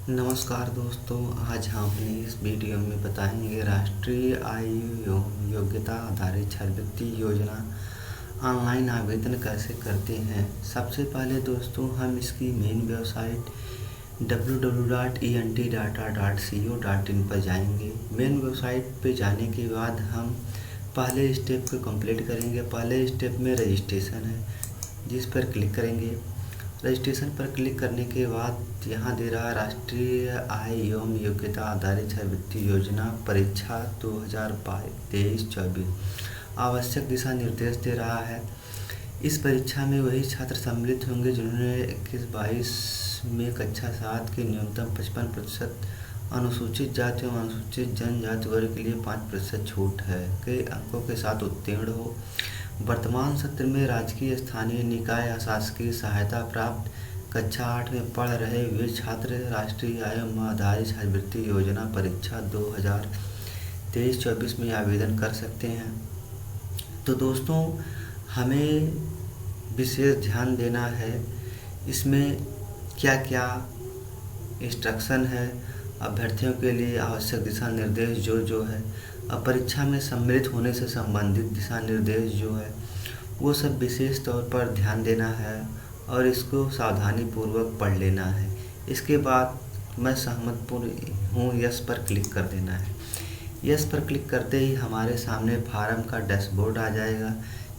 नमस्कार दोस्तों, आज हम अपनी इस वीडियो में बताएंगे राष्ट्रीय आयु एवं योग्यता आधारित छात्रवृत्ति योजना ऑनलाइन आवेदन कैसे करते हैं। सबसे पहले दोस्तों हम इसकी मेन वेबसाइट www.entdata.co.in पर जाएंगे। मेन वेबसाइट पे जाने के बाद हम पहले स्टेप को कंप्लीट करेंगे। पहले स्टेप में रजिस्ट्रेशन है, जिस पर क्लिक करेंगे। रजिस्ट्रेशन पर क्लिक करने के बाद यहाँ दे रहा है राष्ट्रीय आय एवं योग्यता आधारित छात्रवृत्ति योजना परीक्षा 2023-24 आवश्यक दिशा निर्देश दे रहा है। इस परीक्षा में वही छात्र सम्मिलित होंगे जिन्होंने 21-22 में कक्षा 7 के न्यूनतम 55%, अनुसूचित जाति एवं अनुसूचित जनजाति वर्ग के लिए 5% छूट है के अंकों के साथ उत्तीर्ण हो। वर्तमान सत्र में राजकीय स्थानीय निकाय अशासकीय सहायता प्राप्त कक्षा 8 में पढ़ रहे वे छात्र राष्ट्रीय आय आधारित छात्रवृत्ति योजना परीक्षा 2023-24 में आवेदन कर सकते हैं। तो दोस्तों हमें विशेष ध्यान देना है, इसमें क्या क्या इंस्ट्रक्शन है, अभ्यर्थियों के लिए आवश्यक दिशा निर्देश जो है, अब परीक्षा में सम्मिलित होने से संबंधित दिशा निर्देश जो है वो सब विशेष तौर पर ध्यान देना है और इसको सावधानी पूर्वक पढ़ लेना है। इसके बाद मैं सहमत हूँ, यस पर क्लिक कर देना है। यस पर क्लिक करते ही हमारे सामने फार्म का डैशबोर्ड आ जाएगा,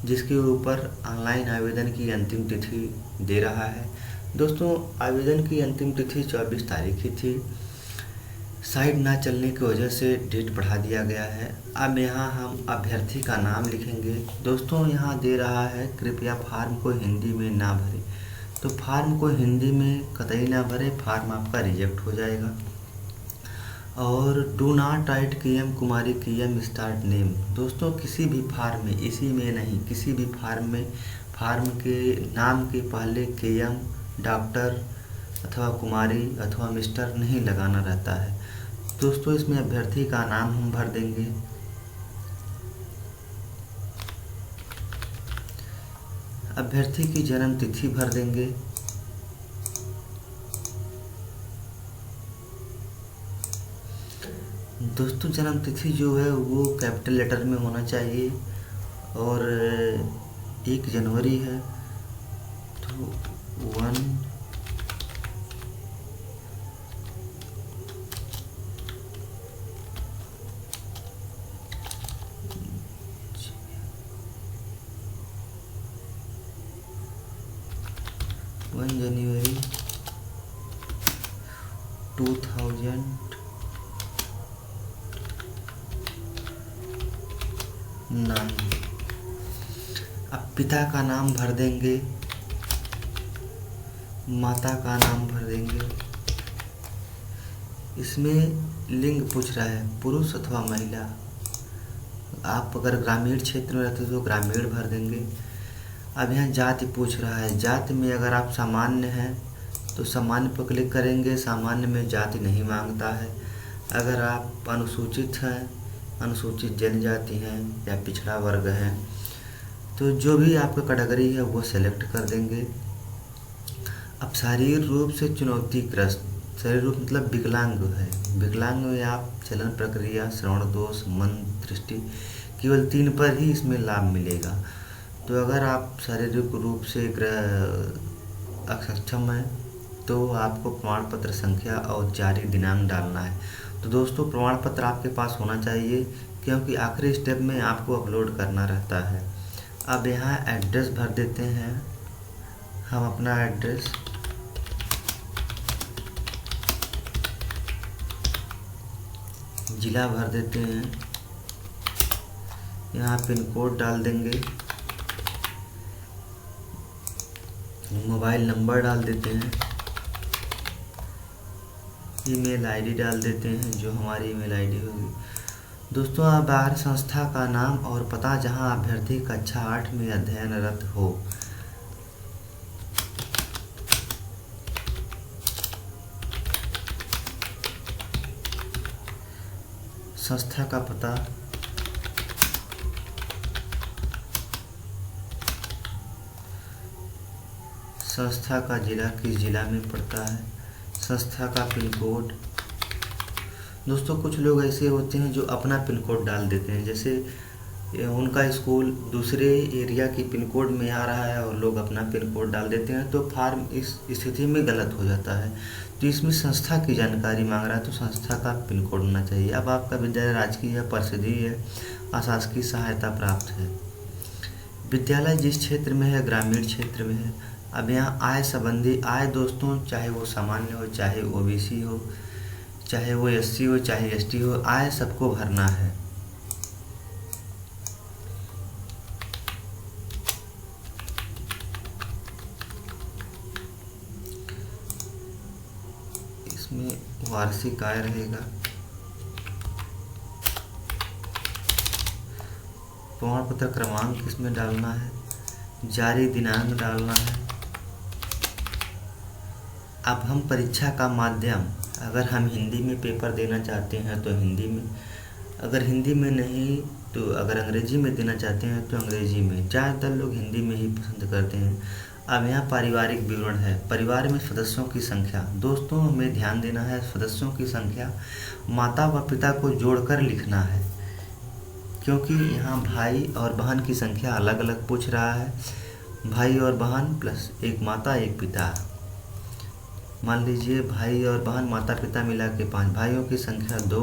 जिसके ऊपर ऑनलाइन आवेदन की अंतिम तिथि दे रहा है। दोस्तों आवेदन की अंतिम तिथि 24 तारीख की थी। साइट ना चलने की वजह से डेट बढ़ा दिया गया है। अब यहाँ हम अभ्यर्थी का नाम लिखेंगे। दोस्तों यहाँ दे रहा है कृपया फार्म को हिंदी में ना भरें, तो फार्म को हिंदी में कतई ना भरें, फार्म आपका रिजेक्ट हो जाएगा। और do not right KM Kumari KM start name. दोस्तों किसी भी फार्म में, इसी में नहीं, किसी भी फार्म में फार्म के नाम के पहले KM, डॉक्टर अथवा कुमारी अथवा मिस्टर नहीं लगाना रहता है। दोस्तों इसमें अभ्यर्थी का नाम हम भर देंगे। अभ्यर्थी की जन्म तिथि भर देंगे। दोस्तों जन्म तिथि जो है वो कैपिटल लेटर में होना चाहिए और 1 जनवरी है तो 1 जनवरी 2009। अब पिता का नाम भर देंगे, माता का नाम भर देंगे। इसमें लिंग पूछ रहा है पुरुष अथवा महिला। आप अगर ग्रामीण क्षेत्र में रहते तो ग्रामीण भर देंगे। अब यहाँ जाति पूछ रहा है। जाति में अगर आप सामान्य हैं तो सामान्य पर क्लिक करेंगे, सामान्य में जाति नहीं मांगता है। अगर आप अनुसूचित हैं, अनुसूचित जनजाति हैं या पिछड़ा वर्ग हैं तो जो भी आपका कैटेगरी है वो सेलेक्ट कर देंगे। अब शारीरिक रूप से चुनौतीग्रस्त, शारीरिक रूप मतलब विकलांग है। विकलांग में आप चलन प्रक्रिया, श्रवण दोष, मंद दृष्टि केवल 3 पर ही इसमें लाभ मिलेगा। तो अगर आप शारीरिक रूप से अक्षम हैं तो आपको प्रमाण पत्र संख्या और जारी दिनांक डालना है। तो दोस्तों प्रमाण पत्र आपके पास होना चाहिए क्योंकि आखिरी स्टेप में आपको अपलोड करना रहता है। अब यहाँ एड्रेस भर देते हैं हम अपना एड्रेस। जिला भर देते हैं, यहाँ पिन कोड डाल देंगे, मोबाइल नंबर डाल देते हैं, ईमेल आईडी डाल देते हैं जो हमारी ईमेल आईडी होगी। दोस्तों अब बाहर संस्था का नाम और पता जहां अभ्यर्थी कक्षा 8 में अध्ययनरत हो। संस्था का पता, संस्था का जिला किस जिला में पड़ता है, संस्था का पिन कोड। दोस्तों कुछ लोग ऐसे होते हैं जो अपना पिन कोड डाल देते हैं, जैसे उनका स्कूल दूसरे एरिया की पिन कोड में आ रहा है और लोग अपना पिन कोड डाल देते हैं, तो फॉर्म इस स्थिति में गलत हो जाता है। तो इसमें संस्था की जानकारी मांग रहा है, तो संस्था का पिन कोड होना चाहिए। अब आपका विद्यालय राजकीय है, परिषदीय है, अशासकीय सहायता प्राप्त है। विद्यालय जिस क्षेत्र में है, ग्रामीण क्षेत्र में है। अब यहाँ आय संबंधी आय दोस्तों, चाहे वो सामान्य हो, चाहे ओबीसी हो, चाहे वो एससी हो, चाहे एसटी हो, आय सबको भरना है। इसमें वार्षिक आय रहेगा, प्रमाण पत्र क्रमांक इसमें डालना है, जारी दिनांक डालना है। अब हम परीक्षा का माध्यम, अगर हम हिंदी में पेपर देना चाहते हैं तो हिंदी में, अगर हिंदी में नहीं तो अगर अंग्रेजी में देना चाहते हैं तो अंग्रेजी में। ज़्यादातर लोग हिंदी में ही पसंद करते हैं। अब यहाँ पारिवारिक विवरण है, परिवार में सदस्यों की संख्या। दोस्तों हमें ध्यान देना है, सदस्यों की संख्या माता व पिता को जोड़कर लिखना है, क्योंकि यहाँ भाई और बहन की संख्या अलग अलग पूछ रहा है। भाई और बहन प्लस एक माता एक पिता। मान लीजिए भाई और बहन माता पिता मिला के 5, भाइयों की संख्या 2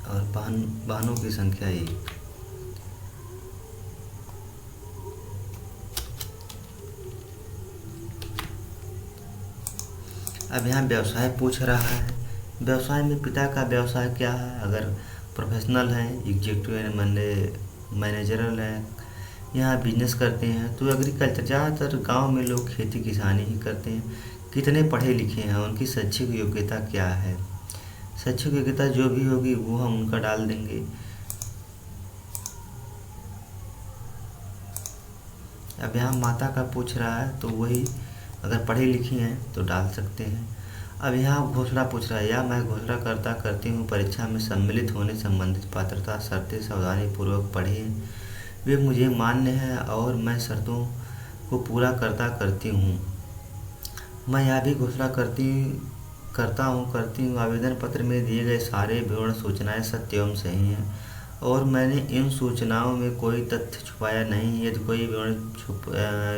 और बहनों की संख्या 1। अब यहाँ व्यवसाय पूछ रहा है। व्यवसाय में पिता का व्यवसाय क्या है, अगर प्रोफेशनल है, एग्जीक्यूटिव मैनेजरल है, यहाँ बिजनेस करते हैं तो एग्रीकल्चर। ज़्यादातर गांव में लोग खेती किसानी ही करते हैं। कितने पढ़े लिखे हैं, उनकी शैक्षिक योग्यता क्या है। शैक्षिक योग्यता जो भी होगी वो हम उनका डाल देंगे। अब यहाँ माता का पूछ रहा है तो वही, अगर पढ़ी लिखी हैं तो डाल सकते हैं। अब यहाँ घोषणा पूछ रहा है, या मैं घोषणा करती हूँ परीक्षा में सम्मिलित होने संबंधित पात्रता शर्तें सावधानीपूर्वक पढ़िए, वे मुझे मान्य है और मैं शर्तों को पूरा करती हूँ। मैं यह भी घोषणा करता हूँ आवेदन पत्र में दिए गए सारे विवरण सूचनाएं सत्य एवं सही हैं और मैंने इन सूचनाओं में कोई तथ्य छुपाया नहीं। यदि कोई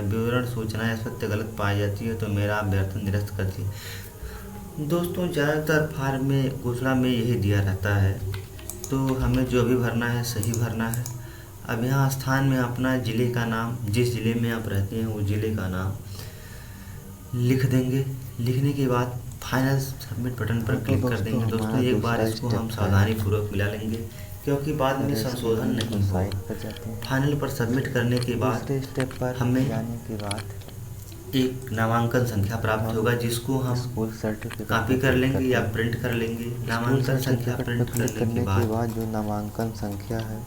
विवरण सूचनाएं सत्य गलत पाई जाती है तो मेरा अभ्यर्थन निरस्त कर दिए। दोस्तों ज़्यादातर फॉर्म में घोषणा में यही दिया रहता है, तो हमें जो भी भरना है सही भरना है। अब यहाँ स्थान में अपना ज़िले का नाम, जिस ज़िले में आप रहते हैं वो ज़िले का नाम लिख देंगे। लिखने के बाद फाइनल सबमिट बटन पर क्लिक कर देंगे। दोस्तों एक बार इसको हम सावधानी पूर्वक मिला लेंगे, क्योंकि बाद में संशोधन नहीं हो। फाइनल पर सबमिट करने के बाद स्टेप पर हमें जाने के बाद एक नामांकन संख्या प्राप्त होगा, जिसको हम स्कूल सर्टिफिकेट कॉपी कर लेंगे या प्रिंट कर लेंगे। नामांकन संख्या प्रिंट करने के बाद जो नामांकन संख्या है,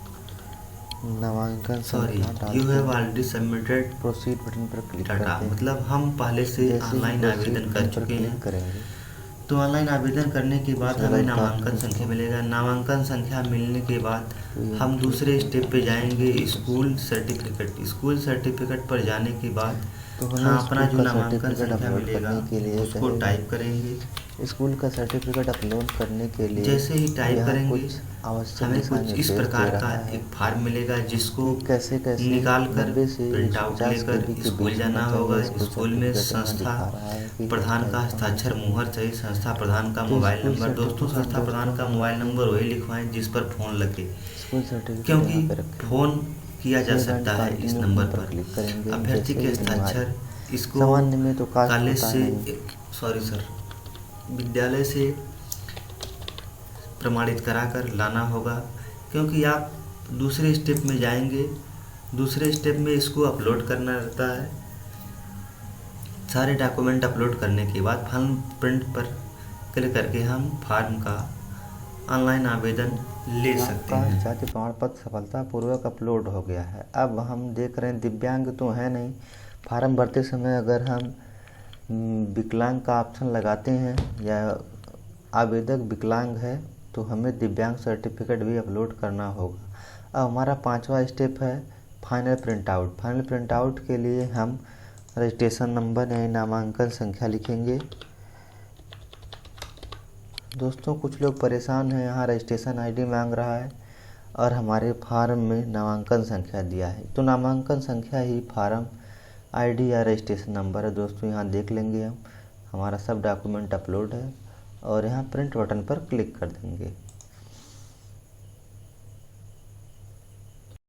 नामांकन सॉरी संख्या you have already submitted proceed button पर क्लिक डाटा, करते हैं। मतलब हम पहले से ऑनलाइन आवेदन कर चुके हैं। करेंगे तो ऑनलाइन आवेदन करने के बाद हमें नामांकन संख्या मिलेगा। नामांकन संख्या मिलने के बाद हम दूसरे स्टेप पे जाएंगे, स्कूल सर्टिफिकेट। स्कूल सर्टिफिकेट पर जाने के बाद हाँ अपना जो नामांकन संख्या मिलेगा उसको टाइप करेंगे। स्कूल का सर्टिफिकेट अपलोड करने के लिए जैसे ही टाइप करेंगे हमें आवश्यक कुछ इस प्रकार का एक फॉर्म मिलेगा, जिसको निकाल कर प्रिंट आउट लेकर स्कूल जाना होगा। स्कूल में संस्था प्रधान का हस्ताक्षर मुहर चाहिए, संस्था प्रधान का मोबाइल नंबर। दोस्तों संस्था प्रधान का मोबाइल नंबर वही लिखवाएं जिस पर फ़ोन लगे, क्योंकि फ़ोन किया जा सकता है इस नंबर पर। अभ्यर्थी के हस्ताक्षर इसको कॉलेज से विद्यालय से प्रमाणित कराकर लाना होगा, क्योंकि आप दूसरे स्टेप में जाएंगे। दूसरे स्टेप में इसको अपलोड करना रहता है। सारे डॉक्यूमेंट अपलोड करने के बाद फॉर्म प्रिंट पर क्लिक करके हम फॉर्म का ऑनलाइन आवेदन ले सकते हैं। जाति प्रमाण पत्र सफलतापूर्वक अपलोड हो गया है। अब हम देख रहे हैं दिव्यांग तो है नहीं। फॉर्म भरते समय अगर हम विकलांग का ऑप्शन लगाते हैं या आवेदक विकलांग है तो हमें दिव्यांग सर्टिफिकेट भी अपलोड करना होगा। अब हमारा 5वां स्टेप है final print out. Final print out के लिए हम रजिस्ट्रेशन नंबर यानी नामांकन संख्या लिखेंगे। दोस्तों कुछ लोग परेशान हैं, यहाँ रजिस्ट्रेशन आईडी मांग रहा है और हमारे फार्म में नामांकन संख्या दिया है, तो नामांकन संख्या ही फार्म आईडी या रजिस्ट्रेशन नंबर है। दोस्तों यहाँ देख लेंगे हम, हमारा सब डॉक्यूमेंट अपलोड है और यहाँ प्रिंट बटन पर क्लिक कर देंगे।